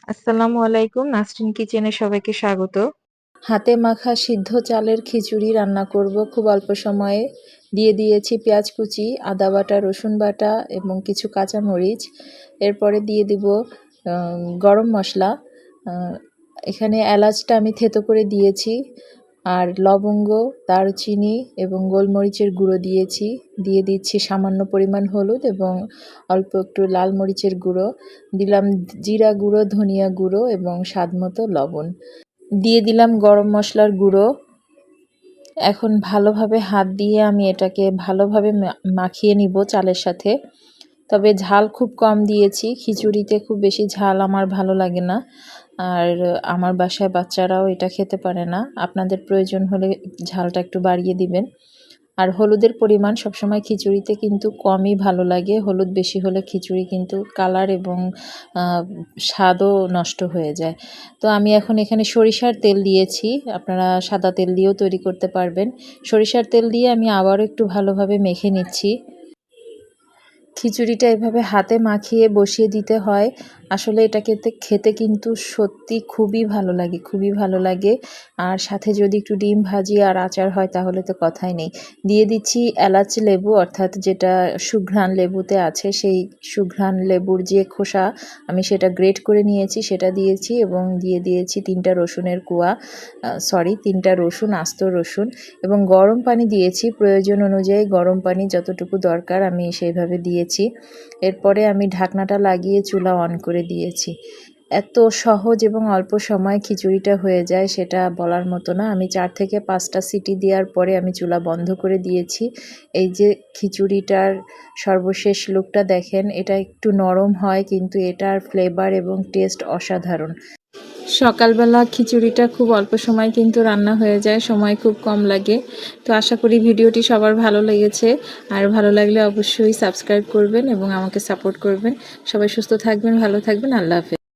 আসসালামু আলাইকুম, নাসরিন কিচেনে সবাইকে স্বাগত। হাতে মাখা সিদ্ধ চালের খিচুড়ি রান্না করব খুব অল্প সময়ে। দিয়ে দিয়েছি পেঁয়াজ কুচি, আদা বাটা, রসুন বাটা এবং কিছু কাঁচামরিচ। এরপরে দিয়ে দিব গরম মশলা। এখানে এলাচটা আমি থেতো করে দিয়েছি, আর লবঙ্গ, দারচিনি এবং গোলমরিচের গুঁড়ো দিয়েছি। দিয়ে দিচ্ছি সামান্য পরিমাণ হলুদ এবং অল্প একটু লাল মরিচের গুঁড়ো। দিলাম জিরা গুঁড়ো, ধনিয়া গুঁড়ো এবং স্বাদমতো লবণ। দিয়ে দিলাম গরম মশলার গুঁড়ো। এখন ভালোভাবে হাত দিয়ে আমি এটাকে ভালোভাবে মাখিয়ে নিব চালের সাথে। তবে ঝাল খুব কম দিয়েছি, খিচুড়িতে খুব বেশি ঝাল আমার ভালো লাগে না। আর আমার বাসায় বাচ্চারাও এটা খেতে পারে না। আপনাদের প্রয়োজন হলে ঝালটা একটু বাড়িয়ে দিবেন। আর হলুদের পরিমাণ সবসময় খিচুড়িতে কিন্তু কমই ভালো লাগে। হলুদ বেশি হলে খিচুড়ি কিন্তু কালার এবং স্বাদও নষ্ট হয়ে যায়। তো আমি এখন এখানে সরিষার তেল দিয়েছি, আপনারা সাদা তেল দিয়েও তৈরি করতে পারবেন। সরিষার তেল দিয়ে আমি আবারও একটু ভালোভাবে মেখে নিচ্ছি। খিচুড়িটা এভাবে হাতে মাখিয়ে বসিয়ে দিতে হয়। আসলে এটাকে খেতে কিন্তু সত্যি খুবই ভালো লাগে, খুবই ভালো লাগে। আর সাথে যদি একটু ডিম ভাজি আর আচার হয় তাহলে তো কথাই নেই। দিয়ে দিচ্ছি এলাচ লেবু, অর্থাৎ যেটা সুঘ্রাণ লেবুতে আছে, সেই সুঘ্রাণ লেবুর যে খোসা আমি সেটা গ্রেট করে নিয়েছি, সেটা দিয়েছি এবং দিয়ে দিয়েছি 3টা রসুনের কোয়া, 3টা রসুন, আস্ত রসুন এবং গরম পানি দিয়েছি। প্রয়োজন অনুযায়ী গরম পানি যতটুকু দরকার আমি সেইভাবে দিয়েছি। এরপরে আমি ঢাকনাটা লাগিয়ে চুলা অন করে দিয়েছি। এত সহজ এবং অল্প সময় খিচুড়িটা হয়ে যায় সেটা বলার মতো না। আমি 4 থেকে 5টা সিটি দেওয়ার পরে আমি চুলা বন্ধ করে দিয়েছি। এই যে খিচুড়িটার সর্বশেষ লুকটা দেখেন, এটা একটু নরম হয় কিন্তু এটার ফ্লেভার এবং টেস্ট অসাধারণ। সকালবেলা খিচুড়িটা খুব অল্প সময় কিন্তু রান্না হয়ে যায়, সময় খুব কম লাগে। তো আশা করি ভিডিওটি সবার ভালো লেগেছে। আর ভালো লাগলে অবশ্যই সাবস্ক্রাইব করবেন এবং আমাকে সাপোর্ট করবেন। সবাই সুস্থ থাকবেন, ভালো থাকবেন। আল্লাহ হাফেজ।